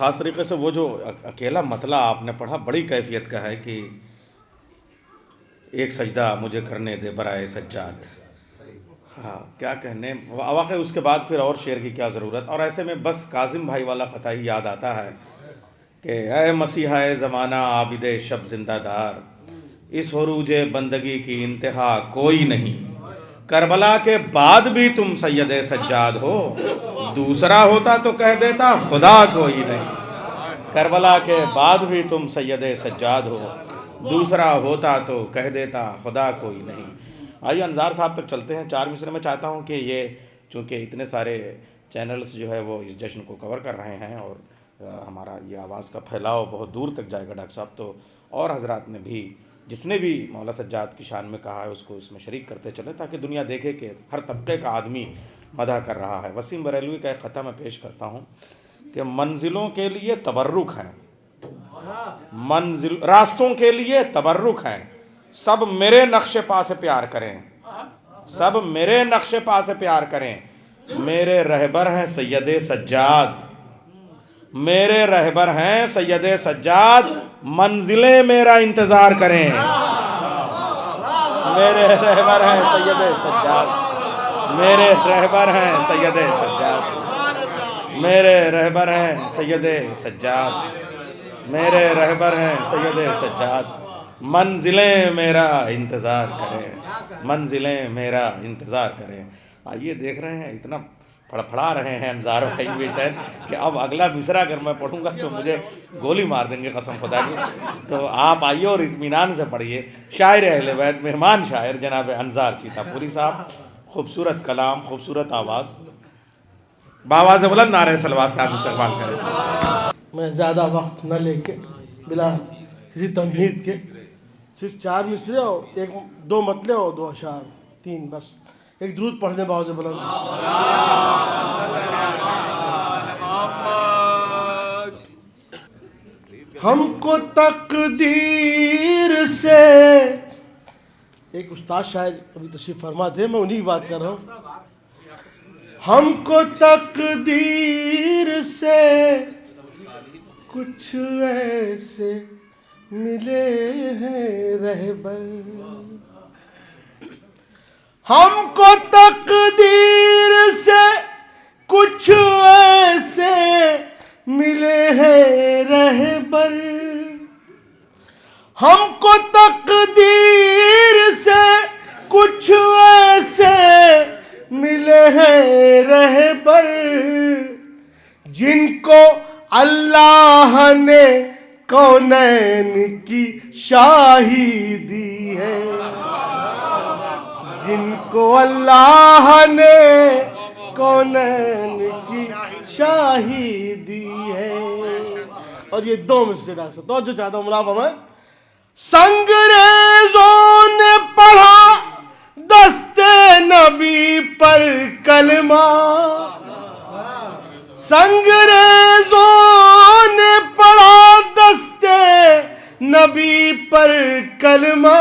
خاص طریقے سے وہ جو اکیلا مطلع آپ نے پڑھا بڑی کیفیت کا ہے کہ ایک سجدہ مجھے کرنے دے برائے سجاد. ہاں کیا کہنے واقعی اس کے بعد پھر اور شعر کی کیا ضرورت. اور ایسے میں بس کاظم بھائی والا قطعہ ہی یاد آتا ہے کہ اے مسیحا زمانہ عابد شب زندہ دار، اس عروج بندگی کی انتہا کوئی نہیں. کربلا کے بعد بھی تم سید سجاد ہو، دوسرا ہوتا تو کہہ دیتا خدا کوئی نہیں. کربلا کے بعد بھی تم سید سجاد ہو، دوسرا ہوتا تو کہہ دیتا خدا کوئی نہیں. آئیے انظار صاحب تک چلتے ہیں. 4 مصرے میں چاہتا ہوں کہ یہ چونکہ اتنے سارے چینلز جو ہے وہ اس جشن کو کور کر رہے ہیں اور ہمارا یہ آواز کا پھیلاؤ بہت دور تک جائے گا ڈاکٹر صاحب، تو اور حضرات نے بھی جس نے بھی مولا سجاد کی شان میں کہا ہے اس کو اس میں شریک کرتے چلیں تاکہ دنیا دیکھے کہ ہر طبقے کا آدمی مدح کر رہا ہے. وسیم بریلوی کا ایک قطعہ میں پیش کرتا ہوں کہ منزلوں کے لیے تبرک ہیں، راستوں کے لیے تبرک ہیں، سب میرے نقش پا سے پیار کریں، سب میرے نقش پا سے پیار کریں. میرے رہبر ہیں سید سجاد، میرے رہبر ہیں سید سجاد، منزلیں میرا انتظار کریں. میرے رہبر ہیں سید سجاد، میرے رہبر ہیں سید سجاد، میرے رہبر ہیں سید سجاد، میرے رہبر ہیں سید سجاد، منزلیں میرا انتظار کریں، منزلیں میرا انتظار کریں. آئیے دیکھ رہے ہیں اتنا پھڑپھڑا رہے ہیں انظار بھائی بے چین کہ اب اگلا مصرع اگر میں پڑھوں گا تو مجھے گولی مار دیں گے قسم خدا کی. تو آپ آئیے اور اطمینان سے پڑھیے. شاعر اہل بیت، مہمان شاعر جناب انظار سیتا پوری صاحب، خوبصورت کلام، خوبصورت آواز، بآواز بلند نعرہ صلوات صاحب استقبال کریں. میں زیادہ وقت نہ لے کے بلا کسی تمہید کے صرف 4 مصرے اور 2 مطلع اور 2 اشعار، 3 بس. ایک درود پڑھ دیں بآواز بلند. ہم کو تقدیر سے، ایک استاد شاعر ابھی تشریف فرما تھے، میں انہی کی بات کر رہا ہوں. ہم کو تقدیر سے کچھ ایسے ملے ہیں رہبر، ہم کو تقدیر سے کچھ ایسے ملے ہیں رہبر، ہم کو تقدیر سے کچھ ایسے ملے ہیں رہبر، جن کو اللہ نے کونین کی شاہی دی ہے، جن کو اللہ نے کونین کی شاہی دی ہے. اور یہ 2 مصرے ڈاکٹر صاحب توجہ چاہتا ہوں ملاحظہ فرمائیں. سنگریزوں نے پڑھا دستے نبی پر کلمہ، سنگریزوں نے پڑھا دستے نبی پر کلمہ،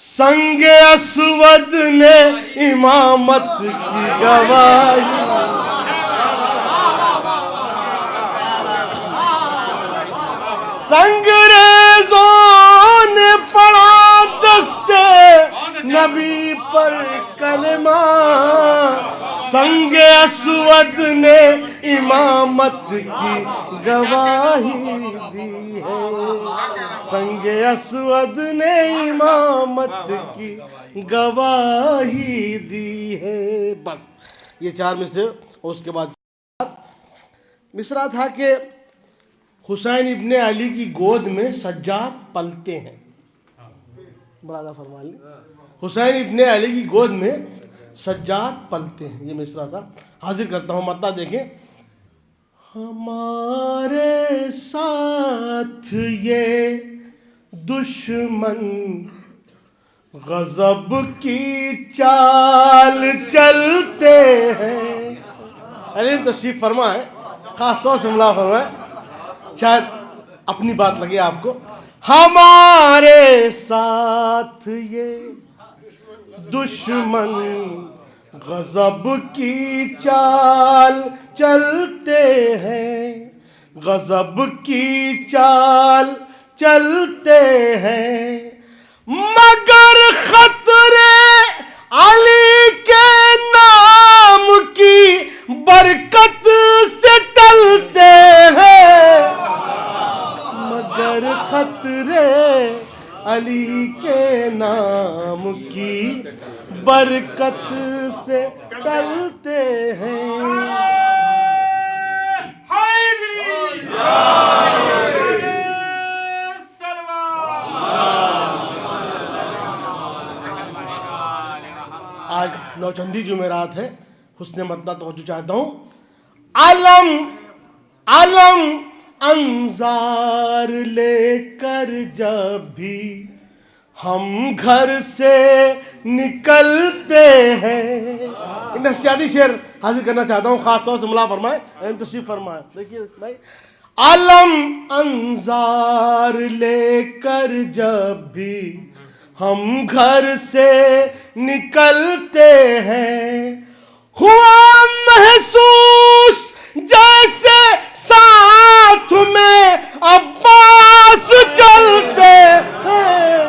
سنگ اسود نے امامت کی گواہی، سنگریزوں نے پڑھا دستے نبی پر کلمہ، سنگ اسود نے امامت کی گواہی دی ہے، سنگ اسود نے امامت کی گواہی دی ہے. بس یہ 4 مصرے. اور اس کے بعد مصرع تھا کہ حسین ابن علی کی گود میں سجاد پلتے ہیں. برادر فرما لیں، حسین ابن علی کی گود میں سجاد پلتے ہیں، یہ مصرع تھا. حاضر کرتا ہوں مطلع دیکھیں. ہمارے ساتھ یہ دشمن غضب کی چال چلتے ہیں. علی تشریف فرمائیں، خاص طور سے ملا فرمائیں، شاید اپنی بات لگے آپ کو. ہمارے ساتھ یہ دشمن غضب کی چال چلتے ہیں، غضب کی چال چلتے ہیں، مگر خطرے علی کے نام کی برکت سے ٹلتے ہیں، مگر خطرے علی کے نام کی برکت سے ٹلتے ہیں۔ آج نوچندی جمعرات ہے، حسن مطلع توجہ چاہتا ہوں۔ علم علم انظار لے کر جب بھی ہم گھر سے نکلتے ہیں، نفسیاتی شعر حاضر کرنا چاہتا ہوں، خاص طور سے ملا فرمائیں، تشریف فرمائیں۔ دیکھیے بھائی، علم انظار لے کر جب بھی ہم گھر سے نکلتے ہیں، ہوا محسوس جیسے ساتھ میں عباس چلتے ہیں،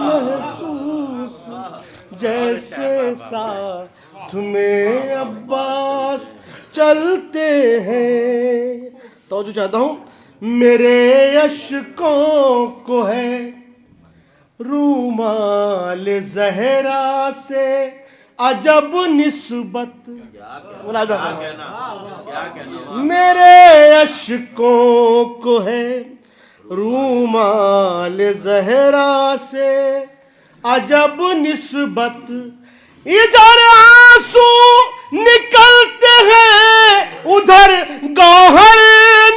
محسوس جیسے ساتھ میں عباس چلتے ہیں۔ توجہ چاہتا ہوں، میرے اشکوں کو ہے رومال زہرا سے عجب نسبت، ملاحظہ کرنا، میرے اشکوں کو ہے رومال زہرا سے عجب نسبت، ادھر آنسو نکلتے ہیں ادھر گوہر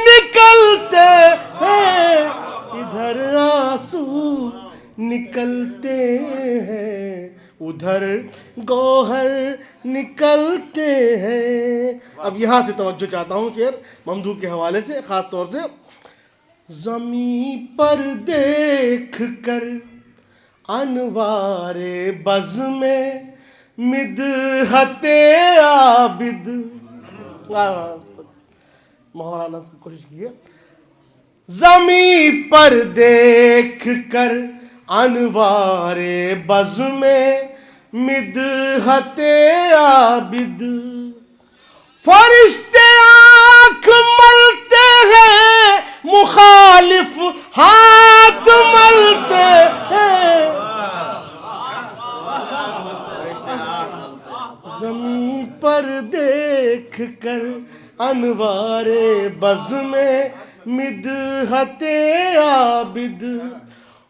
نکلتے ہیں، ادھر آنسو نکلتے ہیں ادھر گوہر نکلتے ہیں۔ اب یہاں سے توجہ چاہتا ہوں شعر ممدوح کے حوالے سے، خاص طور سے، زمیں پر دیکھ کر انوار بز میں مدحت عابد، محرانا کی کوشش کی ہے، زمیں پر دیکھ کر انوار بز میں مدحت عابد، فرشتے آنکھ ملتے ہیں مخالف ہاتھ ملتے ہیں، زمیں پر دیکھ کر انوار بز میں مدحت عابد،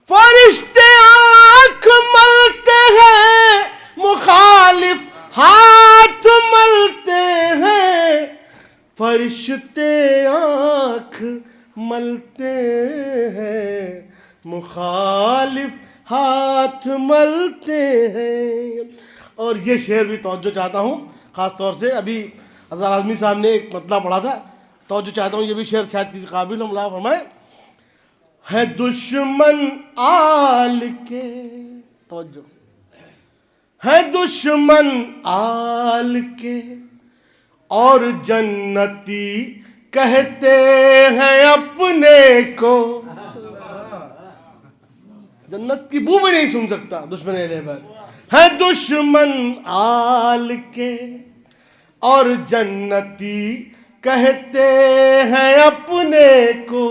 فرشتے آنکھ ملتے ہیں مخالف ہاتھ ملتے ہیں، فرشتے آنکھ ملتے ہیں مخالف ہاتھ ملتے ہیں۔ اور یہ شعر بھی توجہ چاہتا ہوں، خاص طور سے ابھی اظہر اعظمی صاحب نے ایک مطلع پڑھا تھا، توجہ چاہتا ہوں، یہ بھی شعر شاید کسی قابل ہو، ملاحظہ فرمائیں، ہے دشمن آل کے، توجہ، ہے دشمن آل کے اور جنتی کہتے ہیں اپنے کو، جنت کی بو بھی نہیں سن سکتا دشمن اہل بیت، ہے دشمن آل کے اور جنتی کہتے ہیں اپنے کو،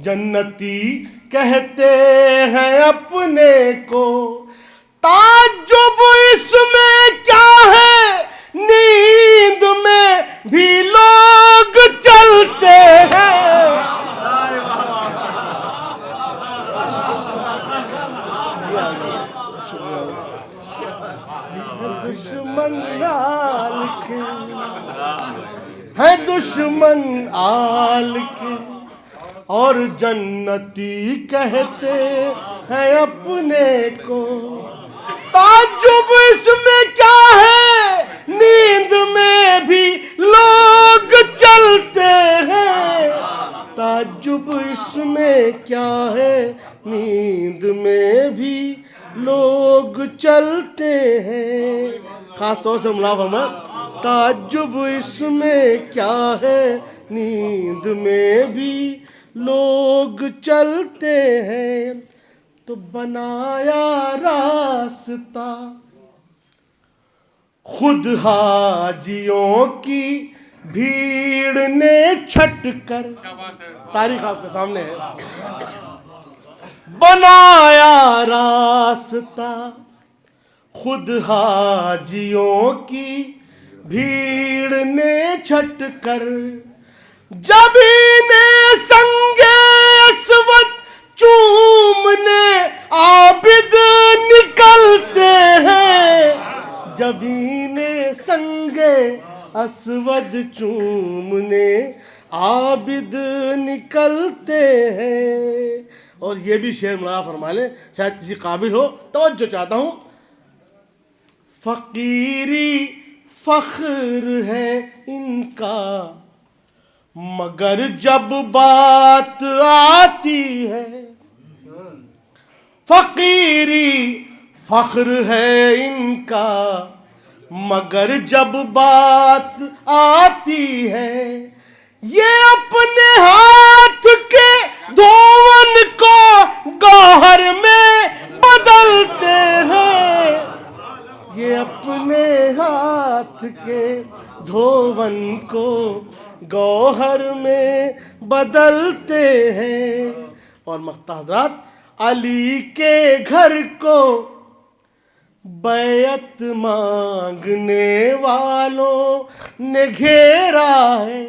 جنتی کہتے ہیں اپنے کو، تعجب اس میں کیا ہے نیند میں بھی لوگ چلتے ہیں، دشمن آل کے، ہے دشمن آل کے اور جنتی کہتے ہیں اپنے کو، تعجب اس میں کیا ہے نیند میں بھی لوگ چلتے ہیں، تعجب اس میں کیا ہے نیند میں بھی لوگ چلتے ہیں، خاص طور سے ملاحظہ فرمائیں، تعجب اس میں کیا ہے نیند میں بھی لوگ چلتے ہیں، تو بنایا راستہ خود حاجیوں کی بھیڑ نے چھٹ کر، تاریخ آپ کے سامنے ہے، بنایا راستہ خود حاجیوں کی بھیڑ نے چھٹ کر، جب انہیں سنگ اسود چومنے عابد نکلتے ہیں، جب انہیں سنگ اسود چومنے عابد نکلتے ہیں۔ اور یہ بھی شعر ملاحظہ فرما لیں، شاید کسی قابل ہو، توجہ چاہتا ہوں۔ فقیری فخر ہے ان کا، مگر جب بات آتی ہے، فقیری فخر ہے ان کا، مگر جب بات آتی ہے، یہ اپنے ہاتھ کے دھون کو گوہر میں بدلتے ہیں، یہ اپنے ہاتھ کے دھون کو گوہر میں بدلتے ہیں۔ اور مقطع حضرات، علی کے گھر کو بیعت مانگنے والوں نے گھیرا ہے،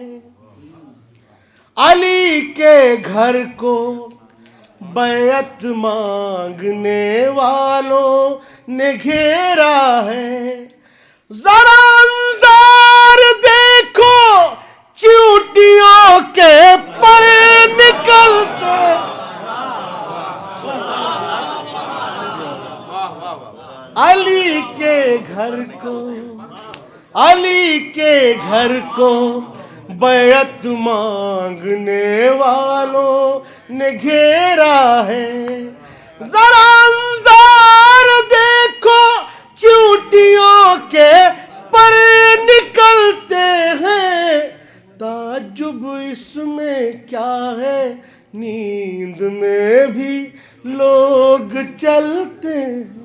علی کے گھر کو بیعت مانگنے والوں نے گھیرا ہے، ذرا انظار دیکھو چیونٹیوں کے پر نکلتے، علی کے گھر کو، علی کے گھر کو بیعت مانگنے والوں نے گھیرا ہے، ذرا انظار دیکھو چیونٹیوں کے پر نکلتے ہیں، تعجب اس میں کیا ہے، نیند میں بھی لوگ چلتے ہیں۔